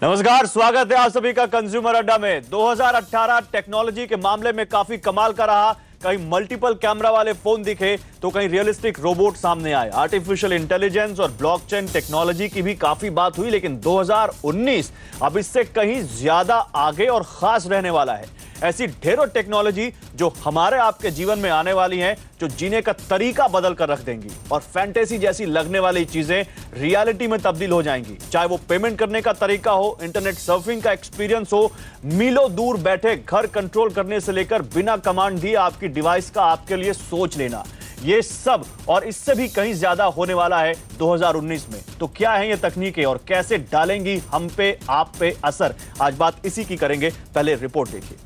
नमस्कार, स्वागत है आप सभी का कंज्यूमर अड्डा में। 2018 टेक्नोलॉजी के मामले में काफी कमाल का रहा। कहीं मल्टीपल कैमरा वाले फोन दिखे तो कहीं रियलिस्टिक रोबोट सामने आए। आर्टिफिशियल इंटेलिजेंस और ब्लॉकचेन टेक्नोलॉजी की भी काफी बात हुई, लेकिन 2019 अब इससे कहीं ज्यादा आगे और खास रहने वाला है। ऐसी ढेरों टेक्नोलॉजी जो हमारे आपके जीवन में आने वाली हैं, जो जीने का तरीका बदल कर रख देंगी और फैंटेसी जैसी लगने वाली चीजें रियलिटी में तब्दील हो जाएंगी। चाहे वो पेमेंट करने का तरीका हो, इंटरनेट सर्फिंग का एक्सपीरियंस हो, मीलों दूर बैठे घर कंट्रोल करने से लेकर बिना कमांड दिए आपकी डिवाइस का आपके लिए सोच लेना, ये सब और इससे भी कहीं ज्यादा होने वाला है 2019 में। तो क्या है ये तकनीकें और कैसे डालेंगी हम पे आप पे असर, आज बात इसी की करेंगे। पहले रिपोर्ट देखिए।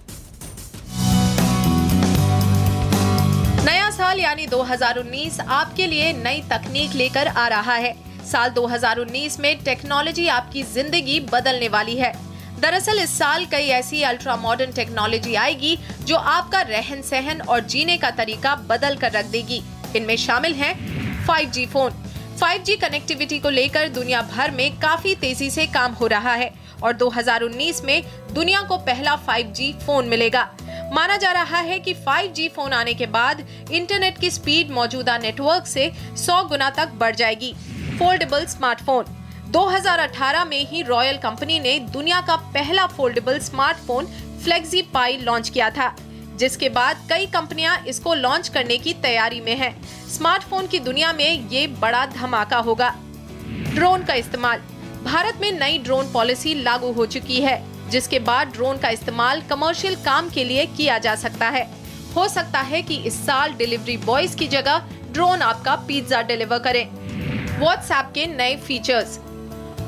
नया साल यानी 2019 आपके लिए नई तकनीक लेकर आ रहा है। साल 2019 में टेक्नोलॉजी आपकी जिंदगी बदलने वाली है। दरअसल इस साल कई ऐसी अल्ट्रा मॉडर्न टेक्नोलॉजी आएगी जो आपका रहन सहन और जीने का तरीका बदल कर रख देगी। इनमें शामिल हैं 5G फोन। 5G कनेक्टिविटी को लेकर दुनिया भर में काफी तेजी से काम हो रहा है और 2019 में दुनिया को पहला 5G फोन मिलेगा। माना जा रहा है कि 5G फोन आने के बाद इंटरनेट की स्पीड मौजूदा नेटवर्क से 100 गुना तक बढ़ जाएगी। Foldable smartphone. 2018 में ही रॉयल कंपनी ने दुनिया का पहला फोल्डेबल स्मार्टफोन फ्लेक्सी पाई लॉन्च किया था, जिसके बाद कई कंपनियां इसको लॉन्च करने की तैयारी में हैं। स्मार्टफोन की दुनिया में ये बड़ा धमाका होगा। ड्रोन का इस्तेमाल। भारत में नई ड्रोन पॉलिसी लागू हो चुकी है, जिसके बाद ड्रोन का इस्तेमाल कमर्शियल काम के लिए किया जा सकता है। हो सकता है कि इस साल डिलीवरी बॉयज की जगह ड्रोन आपका पिज्जा डिलीवर करे। व्हाट्सएप के नए फीचर्स।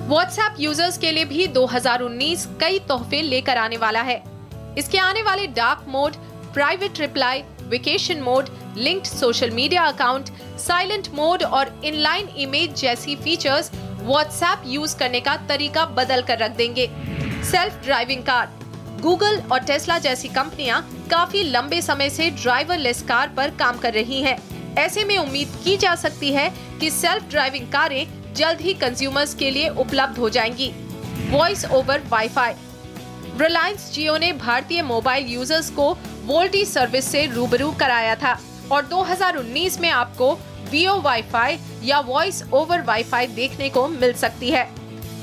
व्हाट्सएप यूजर्स के लिए भी 2019 कई तोहफे लेकर आने वाला है। इसके आने वाले dark mode, private reply, vacation mode, linked social media account, silent mode और इनलाइन इमेज जैसी फीचर्स व्हाट्सएप यूज करने का तरीका बदल कर रख देंगे। Self driving car. गूगल और टेस्ला जैसी कंपनियां काफी लंबे समय से ड्राइवरलेस कार पर काम कर रही हैं। ऐसे में उम्मीद की जा सकती है कि सेल्फ ड्राइविंग कारें जल्द ही कंज्यूमर्स के लिए उपलब्ध हो जाएंगी। Voice over WiFi. Reliance Jio ने भारतीय मोबाइल यूजर्स को वोल्टी सर्विस से रूबरू कराया था और 2019 में आपको वीओ वाईफाई या वॉइस ओवर वाईफाई देखने को मिल सकती है।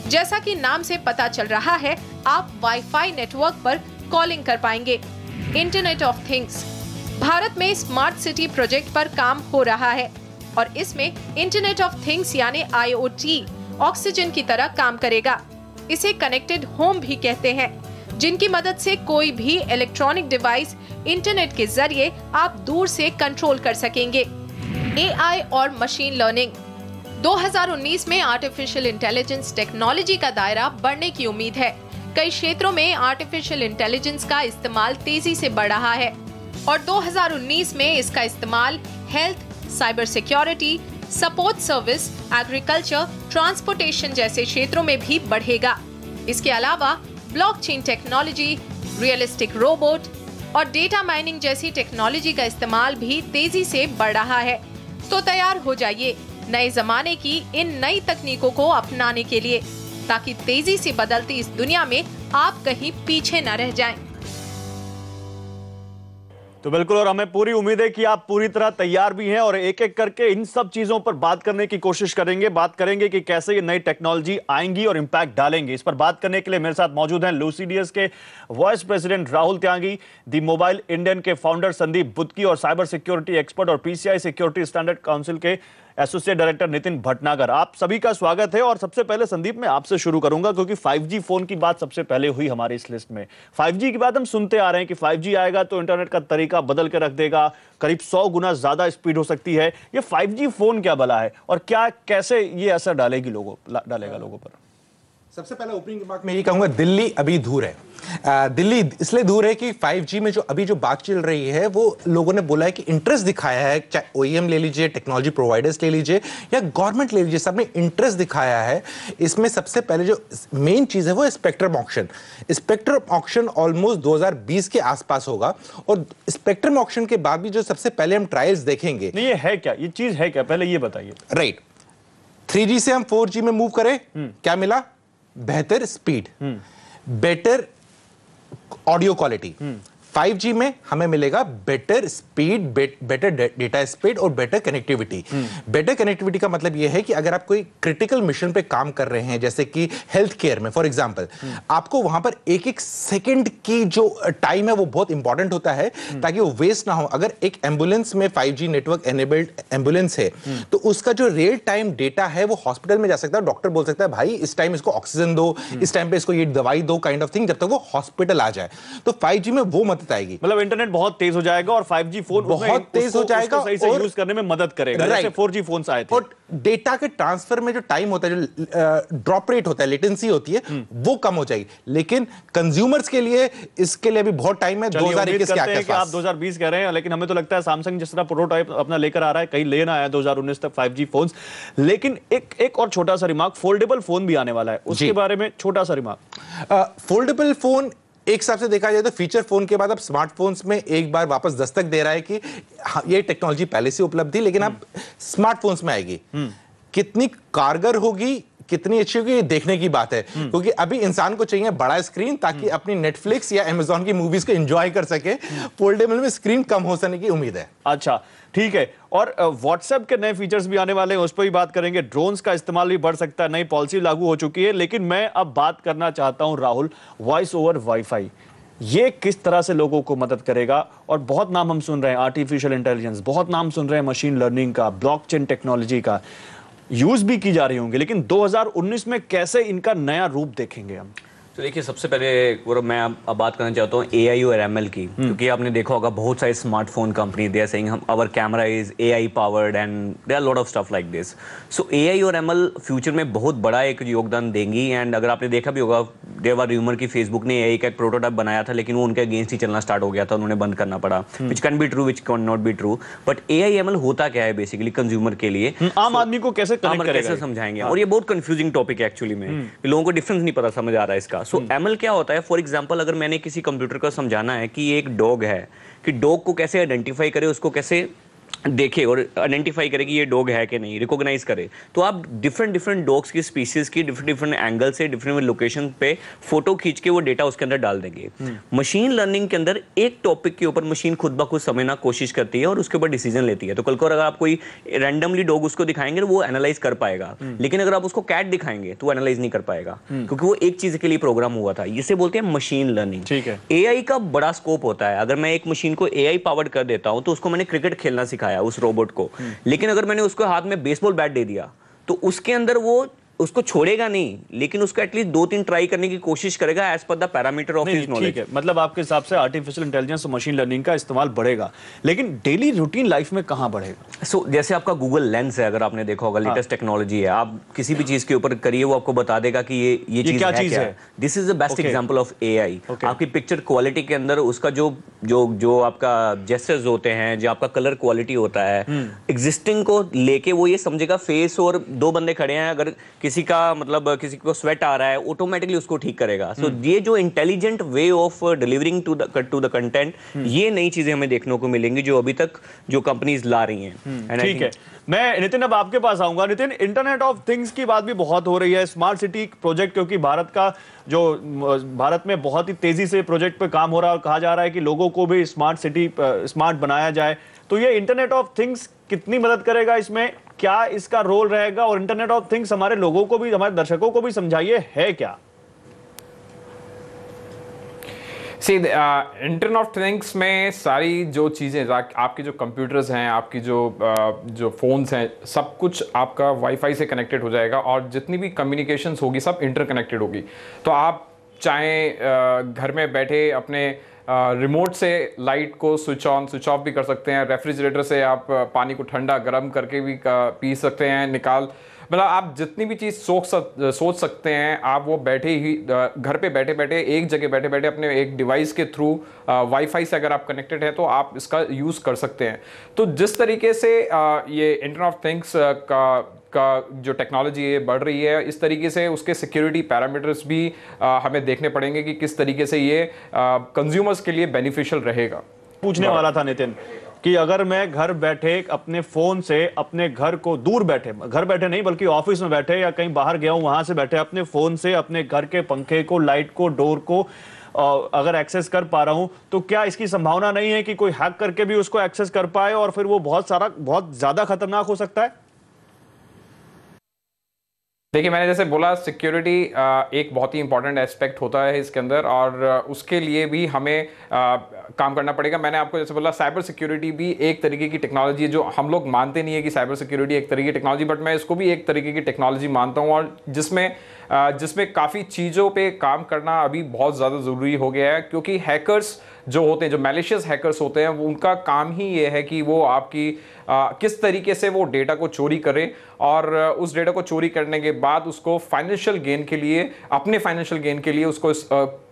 जैसा कि नाम से पता चल रहा है, आप वाईफाई नेटवर्क पर कॉलिंग कर पाएंगे। Internet of things. भारत में स्मार्ट सिटी प्रोजेक्ट पर काम हो रहा है और इसमें इंटरनेट ऑफ थिंग्स यानी IoT ऑक्सीजन की तरह काम करेगा। इसे कनेक्टेड होम भी कहते हैं, जिनकी मदद से कोई भी इलेक्ट्रॉनिक डिवाइस इंटरनेट के जरिए आप दूर से कंट्रोल कर सकेंगे। AI और मशीन लर्निंग। 2019 में आर्टिफिशियल इंटेलिजेंस टेक्नोलॉजी का दायरा बढ़ने की उम्मीद है। कई क्षेत्रों में आर्टिफिशियल इंटेलिजेंस का इस्तेमाल तेजी से बढ़ रहा है और 2019 में इसका इस्तेमाल health, cyber security, support service, agriculture, transportation जैसे क्षेत्रों में भी बढ़ेगा। इसके अलावा ब्लॉकचेन टेक्नोलॉजी, रियलिस्टिक रोबोट और डेटा माइनिंग जैसी टेक्नोलॉजी का इस्तेमाल भी तेजी से बढ़ रहा है। तो तैयार हो जाइए नए जमाने की इन नई तकनीकों को अपनाने के लिए, ताकि तेजी से बदलती इस दुनिया में आप कहीं पीछे न रह जाएं। तो बिल्कुल, और हमें पूरी उम्मीद है कि आप पूरी तरह तैयार भी हैं और एक एक करके इन सब चीजों पर बात करने की कोशिश करेंगे। बात करेंगे कि कैसे ये नई टेक्नोलॉजी आएंगी और इंपैक्ट डालेंगे। इस पर बात करने के लिए मेरे साथ मौजूद हैं लूसीडीएस के वाइस प्रेसिडेंट राहुल त्यागी, दी मोबाइल इंडियन के फाउंडर संदीप बुत्की और साइबर सिक्योरिटी एक्सपर्ट और PCI सिक्योरिटी स्टैंडर्ड काउंसिल के एसोसिएट डायरेक्टर नितिन भटनागर। आप सभी का स्वागत है। और सबसे पहले संदीप, मैं आपसे शुरू करूंगा क्योंकि 5G फोन की बात सबसे पहले हुई हमारी इस लिस्ट में। 5G की बात हम सुनते आ रहे हैं कि 5G आएगा तो इंटरनेट का तरीका बदल के रख देगा, करीब 100 गुना ज्यादा स्पीड हो सकती है। ये 5G फोन क्या भला है और क्या कैसे ये असर डालेगा लोगों पर? सबसे पहले ओपनिंग रिमार्क में ये कहूंगा, दिल्ली अभी दूर है। दिल्ली इसलिए दूर है कि 5G में जो बात चल रही है वो लोगों ने बोला है कि इंटरेस्ट दिखाया है, चाहे OEM ले लीजिए, टेक्नोलॉजी प्रोवाइडर्स ले लीजिए या गवर्नमेंट ले लीजिए, सबने इंटरेस्ट दिखाया है। इसमें सबसे पहले जो मेन चीज है वो spectrum auction. Spectrum auction almost 2020 के आसपास होगा और स्पेक्ट्रम ऑक्शन के बाद भी जो सबसे पहले हम ट्रायल्स देखेंगे। नहीं, ये है क्या, ये चीज है क्या, पहले ये बताइए। राइट, 3G से हम 4G में मूव करें, क्या मिला? बेहतर speed, better audio quality. 5G में हमें मिलेगा better speed, better data speed और बेटर कनेक्टिविटी। बेटर कनेक्टिविटी का मतलब यह है कि अगर आप कोई क्रिटिकल मिशन पे काम कर रहे हैं, जैसे कि हेल्थ केयर में फॉर एग्जांपल, आपको वहां पर एक एक सेकंड की जो टाइम है वो बहुत इंपॉर्टेंट होता है ताकि वो वेस्ट ना हो। अगर एक एम्बुलेंस में 5G नेटवर्क एनेबल्ड एम्बुलेंस है तो उसका जो रियल टाइम डेटा है वो हॉस्पिटल में जा सकता है, डॉक्टर बोल सकता है भाई इस टाइम इसको ऑक्सीजन दो, इस टाइम पे इसको ये दवाई दो, काइंड ऑफ थिंग, जब तक वो हॉस्पिटल आ जाए। तो 5G में वो मदद आएगी, मतलब इंटरनेट बहुत तेज हो जाएगा और 5G फोन बहुत तेज हो जाएगा, सही से यूज करने में मदद करेगा, जैसे 4G फोन्स आए थे। और डेटा के ट्रांसफर में जो टाइम होता है, जो ड्रॉप रेट होता है, लेटेंसी होती है, वो कम हो जाएगी। लेकिन कंज्यूमर्स के लिए इसके लिए अभी बहुत टाइम है। 2021 के आसपास, आप 2020 कह रहे हैं, लेकिन हमें तो लगता है सैमसंग जिस तरह प्रोटोटाइप अपना लेकर आ रहा है, कहीं लेना है 2019 तक 5G फोन्स। लेकिन एक और छोटा सा रिमार्क, फोल्डेबल फोन भी आने वाला है, उसके बारे में छोटा सा रिमार्क। फोल्डेबल फोन एक हिसाब से देखा जाए तो फीचर फोन के बाद अब स्मार्टफोन्स में एक बार वापस दस्तक दे रहा है कि ये टेक्नोलॉजी पहले से उपलब्ध थी लेकिन अब स्मार्टफोन्स में आएगी। कितनी कारगर होगी, कितनी अच्छी होगी, ये देखने की बात है, क्योंकि अभी इंसान को चाहिए बड़ा स्क्रीन ताकि अपनी नेटफ्लिक्स या अमेज़न की मूवीज को एंजॉय कर सके। फोल्डेबल में स्क्रीन कम हो जाने की उम्मीद है। अच्छा ठीक है, और व्हाट्सएप के नए फीचर्स भी आने वाले हैं, उस पर भी बात करेंगे। ड्रोन्स का इस्तेमाल भी बढ़ सकता है, नई पॉलिसी लागू हो चुकी है। लेकिन मैं अब बात करना चाहता हूं राहुल, वॉइस ओवर वाईफाई, ये किस तरह से लोगों को मदद करेगा? और बहुत नाम हम सुन रहे हैं आर्टिफिशियल इंटेलिजेंस, बहुत नाम सुन रहे हैं मशीन लर्निंग का, ब्लॉकचेन टेक्नोलॉजी का, यूज भी की जा रही होंगी, लेकिन 2019 में कैसे इनका नया रूप देखेंगे हम? तो देखिए, सबसे पहले गौरव मैं अब बात करना चाहता हूँ AI और ML की, क्योंकि आपने देखा होगा बहुत सारे smartphone company they are saying हम our camera is AI powered and there are lot of stuff like this. So AI और ML फ्यूचर में बहुत बड़ा एक योगदान देंगी। एंड अगर आपने देखा भी होगा, देयर वर रूमर कि फेसबुक ने AI का एक प्रोटोटाइप बनाया था लेकिन वो उनके अगेंस्ट ही चलना स्टार्ट हो गया था, उन्होंने बंद करना पड़ा, which can be true which can not be true. But AI ML होता क्या है बेसिकली कंज्यूमर के लिए, आम आदमी को कैसे कनेक्ट करेगा, कैसे समझाएंगे? और ये बहुत कंफ्यूजिंग टॉपिक है एक्चुअली में, लोगों को डिफरेंस नहीं पता समझ आ रहा है इसका। सो ML क्या होता है? फॉर एग्जांपल, अगर मैंने किसी कंप्यूटर को समझाना है कि ये एक डॉग है, कि डॉग को कैसे आइडेंटिफाई करे, उसको कैसे देखे और आइडेंटिफाई करे कि ये डॉग है कि नहीं, रिकॉग्नाइज करे, तो आप डिफरेंट डॉग्स की स्पीसीज की डिफरेंट एंगल से डिफरेंट लोकेशन पे फोटो खींच के वो डेटा उसके अंदर डाल देंगे। मशीन लर्निंग के अंदर एक टॉपिक के ऊपर मशीन खुद ब खुद समझना कोशिश करती है और उसके ऊपर डिसीजन लेती है। तो कल को अगर आप कोई रैंडमली डॉग उसको दिखाएंगे वो एनालाइज कर पाएगा, लेकिन अगर आप उसको कैट दिखाएंगे तो एनालाइज नहीं कर पाएगा, क्योंकि वो एक चीज के लिए प्रोग्राम हुआ था। इसे बोलते हैं मशीन लर्निंग। ठीक है, AI का बड़ा स्कोप होता है। अगर मैं एक मशीन को AI पावर्ड कर देता हूं तो उसको मैंने क्रिकेट खेलना सिखाया उस रोबोट को, लेकिन अगर मैंने उसको हाथ में बेसबॉल बैट दे दिया तो उसके अंदर वो उसको छोड़ेगा नहीं, लेकिन उसको एटलीस्ट 2-3 ट्राई करने की कोशिश करेगा as per the parameter of his knowledge. ठीक है, मतलब आपके हिसाब से आर्टिफिशियल इंटेलिजेंस और मशीन लर्निंग का इस्तेमाल बढ़ेगा, लेकिन डेली रूटीन लाइफ में कहां बढ़ेगा? सो जैसे आपका गूगल लेंस है, अगर आपने देखा होगा, लेटेस्ट टेक्नोलॉजी है, आप किसी भी चीज के ऊपर करिए वो आपको बता देगा कि ये चीज क्या है। This is the best example of AI। आपकी पिक्चर क्वालिटी के अंदर उसका जो आपका जेस्चर्स होते हैं, जो आपका कलर क्वालिटी होता है, एग्जिस्टिंग को लेके वो ये समझेगा फेस और दो बंदे खड़े हैं, अगर किसी का मतलब किसी को स्वेट आ रहा है ऑटोमेटिकली उसको ठीक करेगा। सो ये जो intelligent way of delivering to the content, ये नई चीजें हमें देखने को मिलेंगी जो अभी तक जो कंपनीज ला रही हैं। ठीक है, मैं नितिन अब आपके पास आऊंगा। नितिन, इंटरनेट ऑफ थिंग्स की बात भी बहुत हो रही है, स्मार्ट सिटी प्रोजेक्ट, क्योंकि भारत में बहुत ही तेजी से प्रोजेक्ट पे काम हो रहा है और कहा जा रहा है कि लोगों को भी स्मार्ट सिटी स्मार्ट बनाया जाए। तो ये इंटरनेट ऑफ थिंग्स कितनी मदद करेगा इसमें, क्या इसका रोल रहेगा? और इंटरनेट ऑफ थिंग्स हमारे लोगों को भी, हमारे दर्शकों को भी समझाइए, है क्या? इंटरनेट ऑफ थिंग्स में सारी जो चीज़ें, आपके जो कंप्यूटर्स हैं, आपकी जो फ़ोन्स हैं, सब कुछ आपका वाईफाई से कनेक्टेड हो जाएगा और जितनी भी कम्युनिकेशंस होगी सब इंटरकनेक्टेड होगी। तो आप चाहे घर में बैठे अपने रिमोट से लाइट को स्विच ऑन स्विच ऑफ भी कर सकते हैं, रेफ्रिजरेटर से आप पानी को ठंडा गर्म करके भी पी सकते हैं, मतलब आप जितनी भी चीज़ सोच सकते हैं, आप वो बैठे ही घर पे बैठे बैठे एक जगह बैठे बैठे अपने एक डिवाइस के थ्रू वाईफाई से अगर आप कनेक्टेड है तो आप इसका यूज़ कर सकते हैं। तो जिस तरीके से ये इंटरनेट ऑफ थिंग्स का जो टेक्नोलॉजी है बढ़ रही है, इस तरीके से उसके सिक्योरिटी पैरामीटर्स भी हमें देखने पड़ेंगे कि किस तरीके से ये कंज्यूमर्स के लिए बेनिफिशियल रहेगा। पूछने वाला था नितिन कि अगर मैं घर बैठे अपने फोन से अपने घर को, दूर बैठे, घर बैठे नहीं बल्कि ऑफिस में बैठे या कहीं बाहर गया हूं वहां से बैठे, अपने फोन से अपने घर के पंखे को, लाइट को, डोर को अगर एक्सेस कर पा रहा हूं, तो क्या इसकी संभावना नहीं है कि कोई हैक करके भी उसको एक्सेस कर पाए और फिर वो बहुत ज्यादा खतरनाक हो सकता है? देखिए, मैंने जैसे बोला, सिक्योरिटी एक बहुत ही इंपॉर्टेंट एस्पेक्ट होता है इसके अंदर, और उसके लिए भी हमें काम करना पड़ेगा। मैंने आपको जैसे बोला, साइबर सिक्योरिटी भी एक तरीके की टेक्नोलॉजी है, जो हम लोग मानते नहीं है कि साइबर सिक्योरिटी एक तरीके की टेक्नोलॉजी, बट मैं इसको भी एक तरीके की टेक्नोलॉजी मानता हूँ, और जिसमें काफ़ी चीज़ों पे काम करना अभी बहुत ज़्यादा ज़रूरी हो गया है, क्योंकि हैकर्स जो होते हैं, जो मैलिशियस हैकर्स होते हैं, वो उनका काम ही ये है कि वो आपकी किस तरीके से वो डेटा को चोरी करें, और उस डेटा को चोरी करने के बाद उसको फाइनेंशियल गेन के लिए, अपने फाइनेंशियल गेन के लिए उसको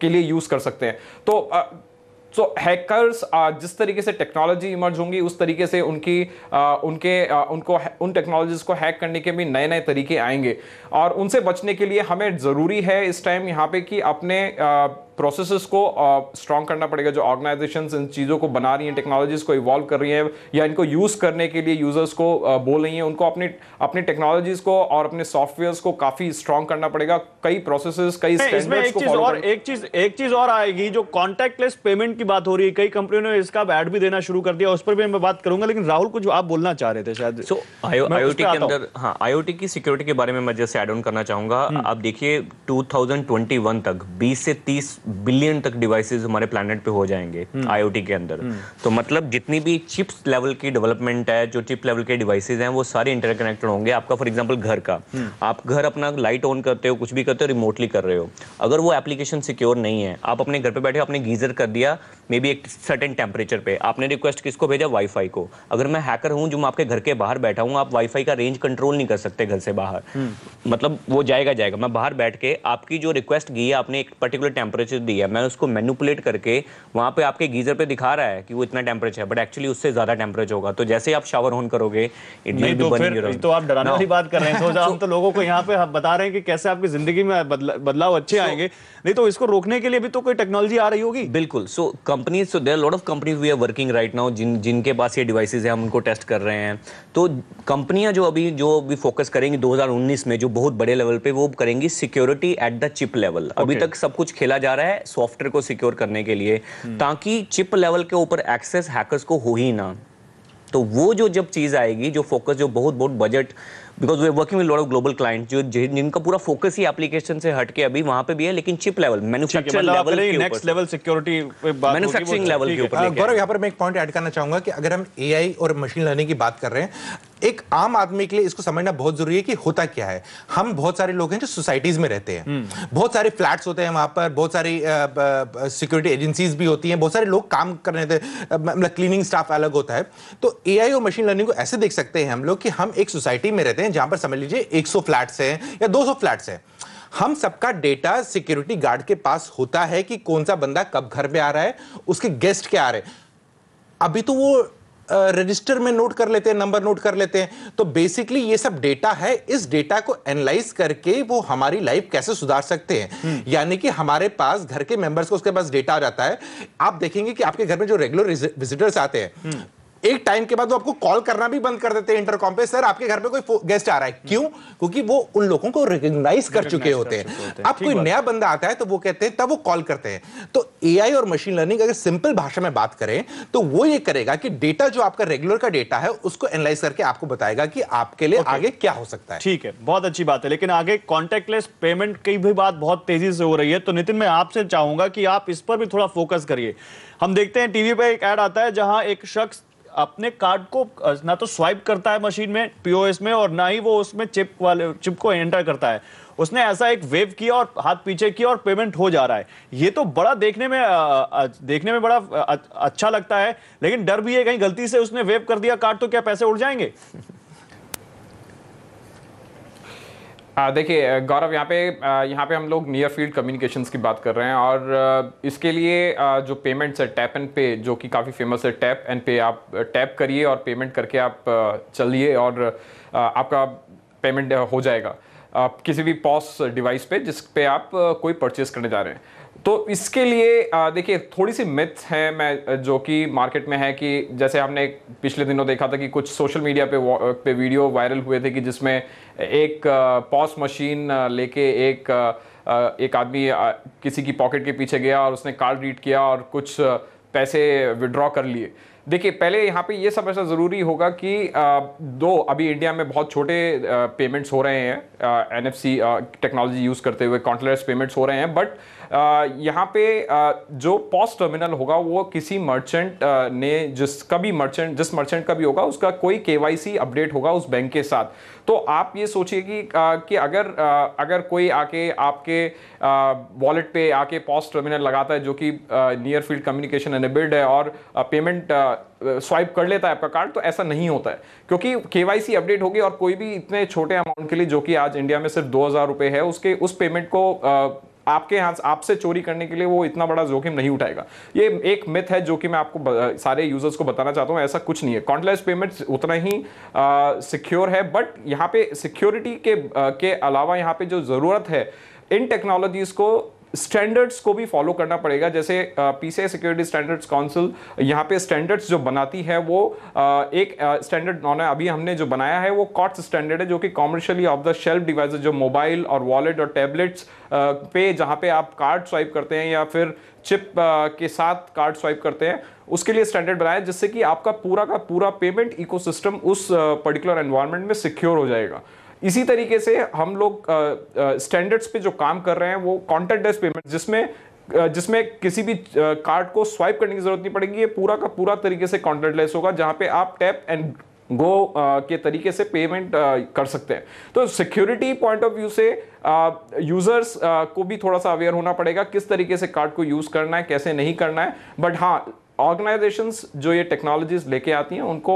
के लिए यूज़ कर सकते हैं। तो हैकर्स जिस तरीके से टेक्नोलॉजी इमर्ज होंगी, उस तरीके से उनको उन टेक्नोलॉजीज को हैक करने के भी नए नए तरीके आएंगे, और उनसे बचने के लिए हमें ज़रूरी है इस टाइम यहाँ पे कि अपने प्रोसेसेस को स्ट्रॉन्ग करना पड़ेगा। जो ऑर्गेनाइजेशंस इन चीज़ों को बना रही हैं, टेक्नोलॉजीज को इवॉल्व कर रही हैं या इनको यूज़ करने के लिए यूजर्स को बोल रही हैं, उनको अपनी टेक्नोलॉजीज को और अपने सॉफ्टवेयर्स को काफ़ी स्ट्रॉन्ग करना पड़ेगा। कई प्रोसेसेस, कई स्टैंडर्ड्स को फॉलो करना। एक चीज और आएगी, जो कॉन्टैक्टलेस पेमेंट की बात हो रही है, कई कंपनियों ने इसका ऐड भी देना शुरू कर दिया, उस पर भी मैं बात करूंगा, लेकिन राहुल कुछ आप बोलना चाह रहे थे शायद। आईओटी के अंदर, हाँ, आईओटी की सिक्योरिटी के बारे में मैं जैसे ऐड ऑन करना चाहूंगा। आप देखिए 2021 तक 20 से 30 बिलियन तक डिवाइसेस हमारे प्लैनेट पे हो जाएंगे आईओटी के अंदर। तो मतलब जितनी भी चिप्स लेवल की डेवलपमेंट है, जो चिप लेवल के डिवाइसेस हैं, वो सारे इंटरकनेक्टेड होंगे। आपका फॉर एग्जांपल घर का, आप घर अपना लाइट ऑन करते हो, कुछ भी करते हो, रिमोटली कर रहे हो, अगर वो एप्लीकेशन सिक्योर नहीं है, आप अपने घर पे बैठे आपने गीजर कर दिया मे बी एक सर्टेन टेम्परेचर पे, आपने रिक्वेस्ट किसको भेजा? वाईफाई को। अगर मैं हैकर हूं जो मैं आपके घर के बाहर बैठा हूं, आप वाईफाई का रेंज कंट्रोल नहीं कर सकते घर से बाहर, मतलब वो जाएगा। मैं बाहर बैठ के आपकी जो रिक्वेस्ट की है, आपने एक पर्टिकुलर टेम्परेचर दिया, मैं उसको मैनिपुलेट करके वहां पे आपके गीजर पे दिखा रहा है कि वो इतना टेम्परेचर है, बट एक्चुअली उससे ज्यादा टेम्परेचर होगा। तो जैसे आप शावर ऑन करोगे, तो आप डराने वाली बात कर रहे हैं। सोचा हम तो लोगों को यहाँ पे बता रहे हैं कि कैसे आपकी जिंदगी में बदलाव अच्छे आएंगे, नहीं तो इसको रोकने के लिए भी तो कोई टेक्नोलॉजी आ रही होगी। बिल्कुल। So companies, so there are lot of companies we are working right now, जिनके पास ये डिवाइसेज है, हम उनको टेस्ट कर रहे हैं। तो कंपनियां जो अभी फोकस करेंगी 2019 में, जो बहुत बड़े लेवल पे, वो करेंगी security at the chip level. अभी तक सब कुछ खेला जा रहा है सॉफ्टवेयर को सिक्योर करने के लिए, ताकि चिप लेवल के ऊपर एक्सेस हैकर्स को हो ही ना। तो वो जब चीज आएगी, जो फोकस, जो बहुत budget, because we are working with lot of global client, जिनका पूरा फोकस ही एप्लीकेशन से हटके अभी वहां पे भी है, लेकिन चिप लेवल, मैन्युफैक्चरिंग लेवल के ऊपर, नेक्स्ट लेवल सिक्योरिटी पे बात, मैन्युफैक्चरिंग लेवल के ऊपर। गौरव, यहाँ पर मैं एक पॉइंट ऐड करना चाहूंगा कि अगर हम एआई और मशीन लर्निंग की बात कर रहे हैं, एक आम आदमी के लिए इसको समझना बहुत जरूरी है कि होता क्या है। हम बहुत सारे लोग हैं जो सोसाइटीज में रहते हैं, बहुत सारे फ्लैट्स होते हैं वहां पर, बहुत सारी सिक्योरिटी एजेंसीज भी होती हैं, बहुत सारे लोग काम कर रहे थे, मतलब क्लीनिंग स्टाफ अलग होता है। तो एआई और मशीन लर्निंग को ऐसे देख सकते हैं हम लोग कि हम एक सोसाइटी में रहते हैं जहां पर समझ लीजिए 100 फ्लैट्स हैं या 200 फ्लैट्स हैं। हम सबका डेटा सिक्योरिटी गार्ड के पास होता है कि कौन सा बंदा कब घर पे आ रहा है, उसके गेस्ट क्या आ रहे हैं। अभी तो वो रजिस्टर में नोट कर लेते हैं, नंबर नोट कर लेते हैं। तो बेसिकली ये सब डेटा है, इस डेटा को एनालाइज करके वो हमारी लाइफ कैसे सुधार सकते हैं। यानी कि हमारे पास घर के मेंबर्स को उसके पास डेटा आ जाता है। आप देखेंगे कि आपके घर में जो रेगुलर विजिटर्स आते हैं, एक टाइम के बाद वो आपको कॉल करना भी बंद कर देते हैं इंटरकॉम पे, सर आपके घर पे कोई गेस्ट आ रहा है। क्यों? क्योंकि वो उन लोगों को रिकॉग्नाइज कर चुके होते हैं। अब कोई नया बंदा आता है तो वो कहते हैं, तब वो कॉल करते हैं। तो एआई और मशीन लर्निंग अगर सिंपल भाषा में बात करें तो वो ये करेगा कि डेटा जो आपका रेगुलर का डेटा है उसको एनालाइज करके आपको बताएगा कि आपके लिए आगे क्या हो सकता है। ठीक है, बहुत अच्छी बात है। लेकिन आगे कॉन्टैक्टलेस पेमेंट की भी बात बहुत तेजी से हो रही है, तो नितिन मैं आपसे चाहूंगा कि आप इस पर भी थोड़ा फोकस करिए। हम देखते हैं टीवी पे एक ऐड आता है जहां एक शख्स अपने कार्ड को ना तो स्वाइप करता है मशीन में, पीओएस में, और ना ही वो उसमें चिप को एंटर करता है। उसने ऐसा एक वेव किया और हाथ पीछे किया और पेमेंट हो जा रहा है। ये तो बड़ा देखने में बड़ा अच्छा लगता है, लेकिन डर भी है कहीं गलती से उसने वेव कर दिया कार्ड तो क्या पैसे उड़ जाएंगे? देखिए गौरव, यहाँ पे हम लोग नियर फील्ड कम्युनिकेशंस की बात कर रहे हैं, और इसके लिए जो पेमेंट्स है, टैप एंड पे, जो कि काफ़ी फेमस है, टैप एंड पे, आप टैप करिए और पेमेंट करके आप चलिए और आपका पेमेंट हो जाएगा। किसी भी पॉस डिवाइस पे जिस पे आप कोई परचेस करने जा रहे हैं। तो इसके लिए देखिए थोड़ी सी मिथ है मैं जो कि मार्केट में है कि जैसे हमने पिछले दिनों देखा था कि कुछ सोशल मीडिया पे वीडियो वायरल हुए थे कि जिसमें एक पॉस मशीन लेके एक आदमी किसी की पॉकेट के पीछे गया और उसने कार्ड रीड किया और कुछ पैसे विड्रॉ कर लिए। देखिए पहले यहाँ पे ये समझना ज़रूरी होगा कि अभी इंडिया में बहुत छोटे पेमेंट्स हो रहे हैं NFC टेक्नोलॉजी यूज़ करते हुए, कॉन्टैक्टलेस पेमेंट्स हो रहे हैं, बट यहाँ पे जो पॉस टर्मिनल होगा वो किसी मर्चेंट ने जिस मर्चेंट का भी होगा उसका कोई KYC अपडेट होगा उस बैंक के साथ। तो आप ये सोचिए कि अगर कोई आके आपके वॉलेट पे आके पॉस टर्मिनल लगाता है जो कि नियर फील्ड कम्युनिकेशन एनेबल्ड है और पेमेंट स्वाइप कर लेता है आपका कार्ड, तो ऐसा नहीं होता है क्योंकि KYC अपडेट होगी और कोई भी इतने छोटे अमाउंट के लिए जो कि आज इंडिया में सिर्फ 2000 रुपए है उस पेमेंट को आपके हाथ आपसे चोरी करने के लिए वो इतना बड़ा जोखिम नहीं उठाएगा। ये एक मिथ है जो कि मैं आपको सारे यूजर्स को बताना चाहता हूँ, ऐसा कुछ नहीं है। कॉन्टैक्टलेस पेमेंट्स उतना ही सिक्योर है, बट यहाँ पे सिक्योरिटी के अलावा यहाँ पे जो जरूरत है इन टेक्नोलॉजीज को स्टैंडर्ड्स को भी फॉलो करना पड़ेगा। जैसे PCI सिक्योरिटी स्टैंडर्ड्स काउंसिल यहाँ पे स्टैंडर्ड्स जो बनाती है वो एक स्टैंडर्ड अभी हमने जो बनाया है वो COTS स्टैंडर्ड है जो कि commercially of the shelf devices जो मोबाइल और वॉलेट और टैबलेट्स पे जहाँ पे आप कार्ड स्वाइप करते हैं या फिर चिप के साथ कार्ड स्वाइप करते हैं उसके लिए स्टैंडर्ड बनाया जिससे कि आपका पूरा का पूरा पेमेंट इकोसिस्टम उस पर्टिकुलर एनवायरनमेंट में सिक्योर हो जाएगा। इसी तरीके से हम लोग स्टैंडर्ड्स पे जो काम कर रहे हैं वो कॉन्टैक्टलेस पेमेंट जिसमें किसी भी कार्ड को स्वाइप करने की जरूरत नहीं पड़ेगी, ये पूरा का पूरा तरीके से कॉन्टैक्टलेस होगा जहां पे आप टैप एंड गो के तरीके से पेमेंट कर सकते हैं। तो सिक्योरिटी पॉइंट ऑफ व्यू से यूजर्स को भी थोड़ा सा अवेयर होना पड़ेगा किस तरीके से कार्ड को यूज करना है, कैसे नहीं करना है। बट हाँ, ऑर्गेनाइजेशंस जो ये टेक्नोलॉजीज लेके आती हैं उनको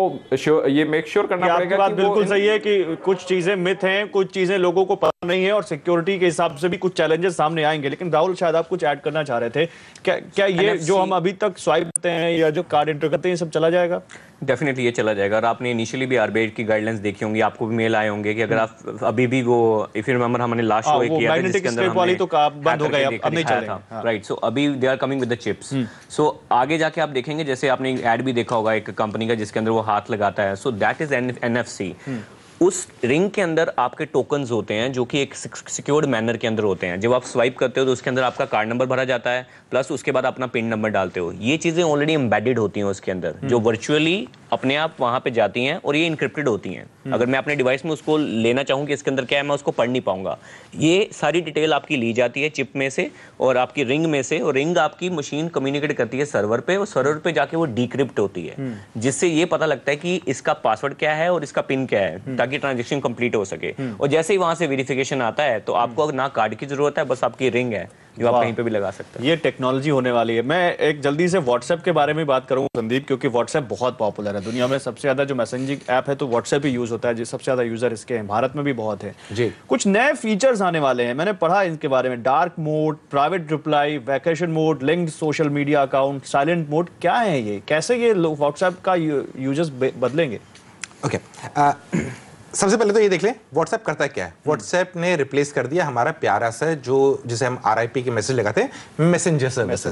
ये मेक श्योर करना पड़ेगा कि बात बिल्कुल सही है कि कुछ चीजें मिथ हैं, कुछ चीजें लोगों को पता नहीं है और सिक्योरिटी के हिसाब से भी कुछ चैलेंजेस सामने आएंगे। लेकिन राहुल शायद आप कुछ ऐड करना चाह रहे थे, क्या ये जो हम अभी तक स्वाइप करते हैं या जो कार्ड एंटर करते हैं ये सब चला जाएगा? डेफिनेटली ये चला जाएगा। और आपने इनिशियली भी RBI की गाइडलाइंस देखी होंगी, आपको भी मेल आए होंगे कि अगर आप अभी भी वो इफ यू रिमेंबर हमने लास्ट शो किया था जिसके अंदर हमने तो बंद हो गया, अब नहीं चलेगा, राइट? सो अभी they are coming with the chips. So आगे जाके आप देखेंगे, जैसे आपने ऐड भी देखा होगा एक कंपनी का जिसके अंदर वो हाथ लगाता है, सो दैट इज NFC। उस रिंग के अंदर आपके टोकन्स होते हैं जो कि एक सिक्योर्ड मैनर के अंदर होते हैं। जब आप स्वाइप करते हो तो उसके अंदर आपका कार्ड नंबर भरा जाता है, प्लस उसके बाद अपना पिन नंबर डालते हो। ये चीजें ऑलरेडी एम्बेडेड होती हैं उसके अंदर, जो वर्चुअली अपने आप वहां पे जाती हैं और ये इनक्रिप्टेड होती हैं। अगर मैं अपने डिवाइस में उसको लेना चाहूँ कि इसके अंदर क्या है, मैं उसको पढ़ नहीं पाऊंगा। ये सारी डिटेल आपकी ली जाती है चिप में से और आपकी रिंग में से, और रिंग आपकी मशीन कम्युनिकेट करती है सर्वर पे, और सर्वर पे जाके वो डिक्रिप्ट होती है, जिससे ये पता लगता है कि इसका पासवर्ड क्या है और इसका पिन क्या है, ताकि ट्रांजेक्शन कंप्लीट हो सके। और जैसे ही वहां से वेरिफिकेशन आता है तो आपको ना कार्ड की जरूरत है, बस आपकी रिंग है जो आप कहीं पे भी लगा सकते हैं। ये टेक्नोलॉजी होने वाली है। मैं एक जल्दी से व्हाट्सएप के बारे में बात करूंगा संदीप, क्योंकि व्हाट्सएप बहुत पॉपुलर है दुनिया में। सबसे ज्यादा जो मैसेजिंग ऐप है तो व्हाट्सएप ही यूज होता है, सबसे ज्यादा यूजर इसके हैं, भारत में भी बहुत है जी। कुछ नए फीचर्स आने वाले हैं, मैंने पढ़ा इनके बारे में। Dark mode, private reply, vacation mode, linked social media account, silent mode. क्या है ये, कैसे ये व्हाट्सएप का यूजर्स बदलेंगे? ओके, सबसे पहले तो ये देख लें व्हाट्सएप करता क्या है। व्हाट्सएप ने रिप्लेस कर दिया हमारा प्यारा सा जो जिसे हम RIP के मैसेज लगाते हैं, मैसेंजर सर्विस,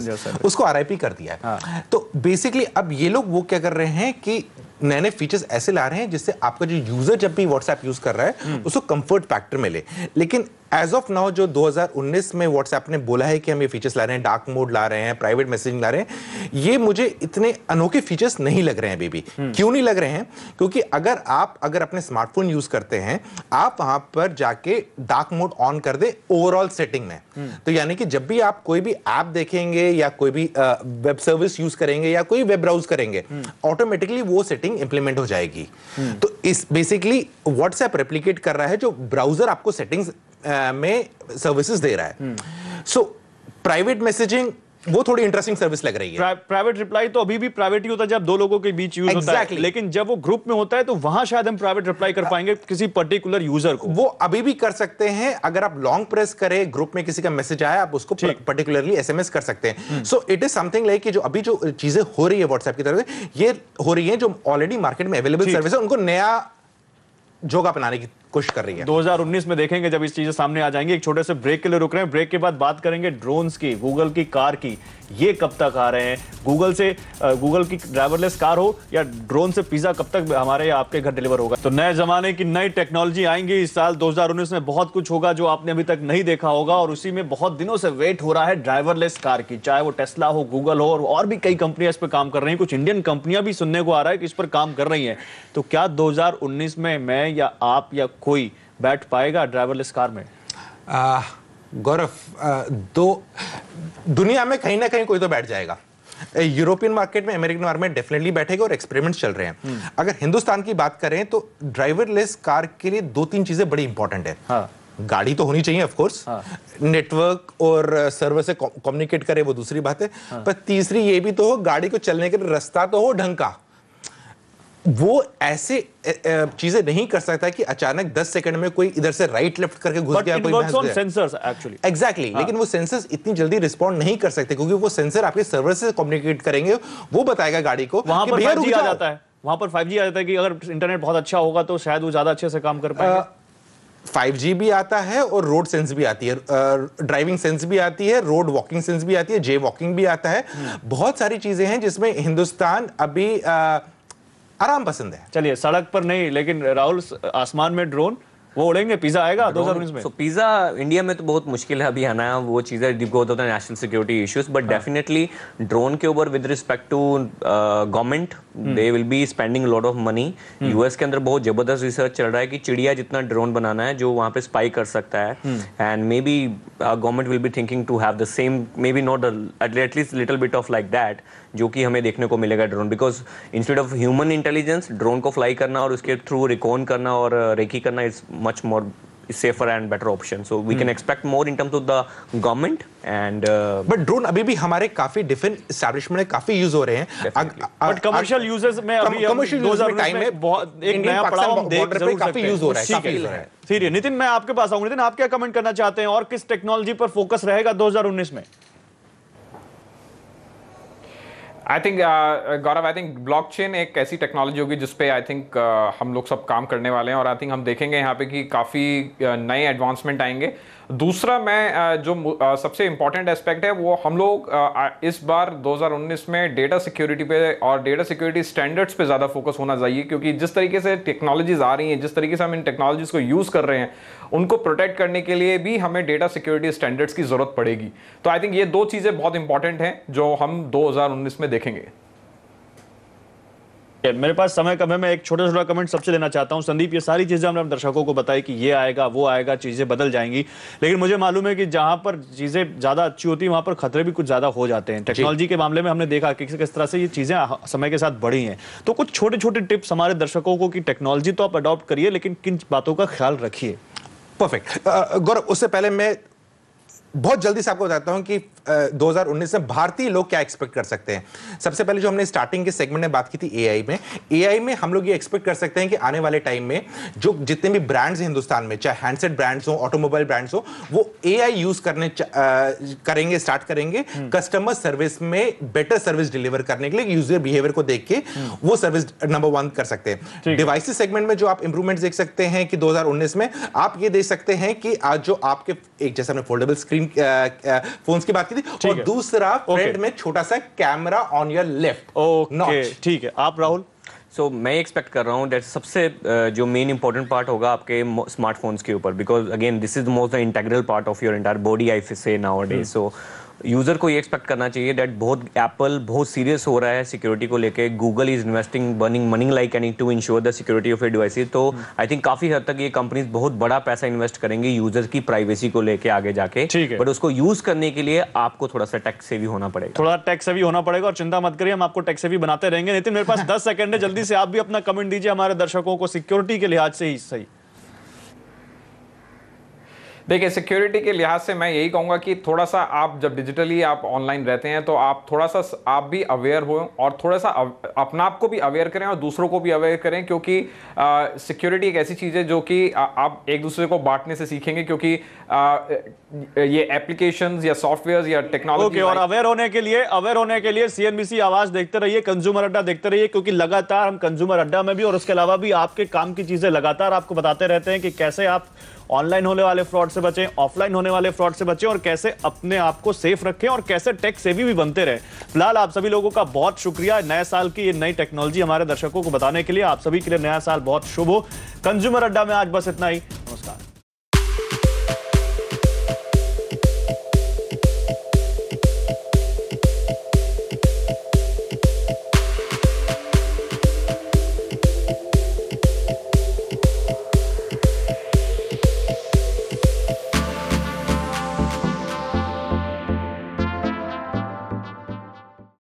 उसको RIP कर दिया है। हाँ। तो बेसिकली अब ये लोग वो क्या कर रहे हैं कि नए नए फीचर्स ऐसे ला रहे हैं जिससे आपका जो यूजर जब भी व्हाट्सएप यूज कर रहा है उसको कंफर्ट फैक्टर मिले। लेकिन एज ऑफ नाउ जो 2019 में व्हाट्सएप ने बोला है कि हम ये फीचर्स ला रहे हैं, डार्क मोड ला रहे हैं, प्राइवेट मैसेजिंग ला रहे हैं, ये मुझे इतने अनोखे फीचर्स नहीं लग रहे हैं अभी भी। क्यों नहीं लग रहे हैं? क्योंकि अगर अपने स्मार्टफोन यूज करते हैं, आप वहां पर जाके डार्क मोड ऑन कर दे ओवरऑल सेटिंग में, तो यानी कि जब भी आप कोई भी ऐप देखेंगे या कोई भी वेब सर्विस यूज करेंगे या कोई वेब ब्राउज करेंगे, ऑटोमेटिकली वो सेटिंग इंप्लीमेंट हो जाएगी। तो इस बेसिकली व्हाट्सएप रेप्लिकेट कर रहा है जो ब्राउजर आपको सेटिंग्स में सर्विसेज दे रहा है। सो प्राइवेट मैसेजिंग वो थोड़ी इंटरेस्टिंग सर्विस लग रही है। प्राइवेट रिप्लाई तो अभी भी प्राइवेट ही होता है जब दो लोगों के बीच यूज होता है, लेकिन जब वो ग्रुप में होता है तो वहां शायद हम प्राइवेट रिप्लाई कर पाएंगे किसी पर्टिकुलर यूजर को। वो अभी भी कर सकते हैं, अगर आप लॉन्ग प्रेस करें, ग्रुप में किसी का मैसेज आया, आप उसको पर्टिकुलरली SMS कर सकते हैं। So it is something like कि जो अभी जो चीजें हो रही है व्हाट्सएप की तरफ से, ये हो रही है जो ऑलरेडी मार्केट में अवेलेबल सर्विस है, उनको नया जोगा अपनाने की कोशिश कर रही है। 2019 में देखेंगे जब इस चीजें सामने आ जाएंगी। एक छोटे से ब्रेक के लिए रुक रहे हैं, ब्रेक के बाद बात करेंगे ड्रोन्स की, गूगल की कार की। ये कब तक आ रहे हैं? गूगल की ड्राइवरलेस कार हो या ड्रोन से पिज्जा कब तक हमारे या आपके घर डिलीवर होगा? तो नए जमाने की नई टेक्नोलॉजी आएंगी इस साल 2019 में। बहुत कुछ होगा जो आपने अभी तक नहीं देखा होगा, और उसी में बहुत दिनों से वेट हो रहा है ड्राइवरलेस कार की। चाहे वो टेस्ला हो, गूगल हो, और भी कई कंपनियां इस पर काम कर रही हैं। कुछ इंडियन कंपनियां भी सुनने को आ रहा है कि इस पर काम कर रही हैं। तो क्या 2019 में मैं या आप या कोई बैठ पाएगा ड्राइवरलेस कार में? गौरव, दुनिया में कहीं ना कहीं कोई तो बैठ जाएगा। यूरोपियन मार्केट में, अमेरिकन मार्केट में डेफिनेटली बैठेगा, और एक्सपेरिमेंट्स चल रहे हैं। अगर हिंदुस्तान की बात करें तो ड्राइवरलेस कार के लिए 2-3 चीजें बड़ी इंपॉर्टेंट है। हाँ। गाड़ी तो होनी चाहिए ऑफ कोर्स, नेटवर्क और सर्वर से कम्युनिकेट करे वो दूसरी बात है, पर तीसरी ये भी तो हो गाड़ी को चलने के लिए रास्ता तो हो ढंग का। वो ऐसे चीजें नहीं कर सकता कि अचानक 10 सेकंड में कोई इधर से राइट लेफ्ट करके घुस गया, कोई सेंसर्स एक्चुअली। एग्जैक्टली, लेकिन वो सेंसर्स इतनी जल्दी रिस्पॉन्ड नहीं कर सकते, क्योंकि वो सेंसर आपके सर्वर से कम्युनिकेट करेंगे, वो बताएगा गाड़ी को वहां पर 5G आ जाता है। वहां पर 5G आ जाता है कि अगर इंटरनेट बहुत अच्छा होगा तो शायद वो ज्यादा अच्छे से काम कर पाएगा। 5G भी आता है और रोड सेंस भी आती है, ड्राइविंग सेंस भी आती है, रोड वॉकिंग सेंस भी आती है, जे वॉकिंग भी आता है। बहुत सारी चीजें हैं जिसमें हिंदुस्तान अभी आराम पसंद है। चलिए, सड़क पर नहीं, लेकिन राहुल आसमान में ड्रोन वो उड़ेंगे, पिज्जा आएगा 2019 में? तो पिज्जा इंडिया में तो बहुत मुश्किल है अभी आना, वो चीज़ें because of the national security issues, but definitely drone के ऊपर with respect to government they will be spending lot of money. US के अंदर बहुत जबरदस्त रिसर्च चल रहा है कि चिड़िया जितना ड्रोन बनाना है जो वहाँ पे स्पाई कर सकता है, and maybe government will be thinking to have the same, maybe not at least little bit of like that, जो कि हमें देखने को मिलेगा drone, because instead of human intelligence drone को फ्लाई करना और उसके थ्रू रिकॉन करना और रेकी करना is much more safer and better option. So we can expect more in terms of the government and but drone अभी भी हमारे काफी डिफरेंट एस्टैब्लिशमेंट में काफी यूज हो रहे हैं, बट कमर्शियल यूजेस में अभी कमर्शियल यूज में टाइम में बहुत एक नया पड़ाव हम देख जरूर सकते हैं। यूज हो रहा है। ठीक है नितिन, मैं आपके पास आऊंगा। नितिन, आप क्या कमेंट करना चाहते हैं और किस टेक्नोलॉजी पर फोकस रहेगा 2019 में? I think Gaurav, I think blockchain एक ऐसी टेक्नोलॉजी होगी जिसपे आई थिंक हम लोग सब काम करने वाले हैं, और आई थिंक हम देखेंगे यहाँ पे कि काफ़ी नए एडवांसमेंट आएंगे। दूसरा, मैं जो सबसे इम्पॉर्टेंट एस्पेक्ट है वो हम लोग इस बार 2019 में डेटा सिक्योरिटी पे और डेटा सिक्योरिटी स्टैंडर्ड्स पे ज़्यादा फोकस होना चाहिए, क्योंकि जिस तरीके से टेक्नोलॉजीज आ रही हैं, जिस तरीके से हम इन टेक्नोलॉजीज को यूज़ कर रहे हैं, उनको प्रोटेक्ट करने के लिए भी हमें डेटा सिक्योरिटी स्टैंडर्ड्स की ज़रूरत पड़ेगी। तो आई थिंक ये 2 चीज़ें बहुत इंपॉर्टेंट हैं जो हम 2019 में देखेंगे। मेरे पास समय कम है, मैं एक छोटा कमेंट सबसे लेना चाहता हूं। संदीप, ये सारी चीजें हमने दर्शकों को बताई कि ये आएगा वो आएगा, चीजें बदल जाएंगी, लेकिन मुझे मालूम है कि जहां पर चीजें ज्यादा अच्छी होती है वहां पर खतरे भी कुछ ज्यादा हो जाते हैं। टेक्नोलॉजी के मामले में हमने देखा कि किस तरह से ये चीजें समय के साथ बढ़ी हैं। तो कुछ छोटे छोटे टिप्स हमारे दर्शकों को कि टेक्नोलॉजी तो आप अडॉप्ट करिए, लेकिन किन बातों का ख्याल रखिए। परफेक्ट गौरव, उससे पहले मैं बहुत जल्दी से आपको बताता हूं कि 2019 में भारतीय लोग क्या एक्सपेक्ट कर सकते हैं। सबसे पहले जो हमने स्टार्टिंग के सेगमेंट में बात की थी एआई में हम लोग ये एक्सपेक्ट कर सकते हैं कि आने वाले टाइम में जो जितने भी ब्रांड्स हैं हिंदुस्तान में, चाहे हैंडसेट ब्रांड्स हो, ऑटोमोबाइल ब्रांड्स हो, वो एआई यूज करेंगे, स्टार्ट करेंगे कस्टमर सर्विस में बेटर सर्विस डिलीवर करने के लिए। यूजर बिहेवियर को देख के वो सर्विस नंबर 1 कर सकते हैं। डिवाइसेस सेगमेंट में जो आप इंप्रूवमेंट देख सकते हैं कि 2019 में आप ये देख सकते हैं कि आज जो आपके एक जैसे हमने फोल्डेबल स्क्रीन फोन्स की बात की थी, और दूसरा फ्रंट में छोटा सा camera on your left. Okay, ठीक है। आप राहुल? सो मैं एक्सपेक्ट कर रहा हूँ दैट सबसे जो मेन इंपॉर्टेंट पार्ट होगा आपके स्मार्टफोन्स के ऊपर, because again this is the most integral part of your entire body, I say nowadays. So user को ये एक्सपेक्ट करना चाहिए दैट बहुत एप्पल बहुत सीरियस हो रहा है सिक्योरिटी को लेके। Google is investing burning money like any two ensure the security of your devices. तो आई थिंक काफी हद तक ये कंपनीज बहुत बड़ा पैसा इन्वेस्ट करेंगे यूजर की प्राइवेसी को लेके आगे जाके, बट उसको यूज करने के लिए आपको थोड़ा सा टेक सेवी होना पड़ेगा, थोड़ा टेक सेवी होना पड़ेगा। और चिंता मत करिए, हम आपको टेक सेवी बनाते रहेंगे। नितिन, मेरे पास 10 सेकंड है, जल्दी से आप भी अपना कमेंट दीजिए हमारे दर्शकों को सिक्योरिटी के लिहाज से ही सही। देखिए, सिक्योरिटी के लिहाज से मैं यही कहूँगा कि थोड़ा सा आप जब डिजिटली आप ऑनलाइन रहते हैं तो आप थोड़ा सा आप भी अवेयर हो और थोड़ा सा अपना आप को भी अवेयर करें और दूसरों को भी अवेयर करें, क्योंकि सिक्योरिटी एक ऐसी चीज़ है जो कि आप एक दूसरे को बांटने से सीखेंगे, क्योंकि ये एप्लीकेशंस या सॉफ्टवेयर या टेक्नोलॉजी और अवेयर होने के लिए CNBC आवाज देखते रहिए, कंज्यूमर अड्डा देखते रहिए, क्योंकि लगातार हम कंज्यूमर अड्डा में भी और उसके अलावा भी आपके काम की चीजें लगातार आपको बताते रहते हैं कि कैसे आप ऑनलाइन होने वाले फ्रॉड से बचें, ऑफलाइन होने वाले फ्रॉड से बचें और कैसे अपने आप को सेफ रखें और कैसे टेक सेवी भी बनते रहे। फिलहाल आप सभी लोगों का बहुत शुक्रिया नए साल की ये नई टेक्नोलॉजी हमारे दर्शकों को बताने के लिए। आप सभी के लिए नया साल बहुत शुभ हो। कंज्यूमर अड्डा में आज बस इतना ही। नमस्कार।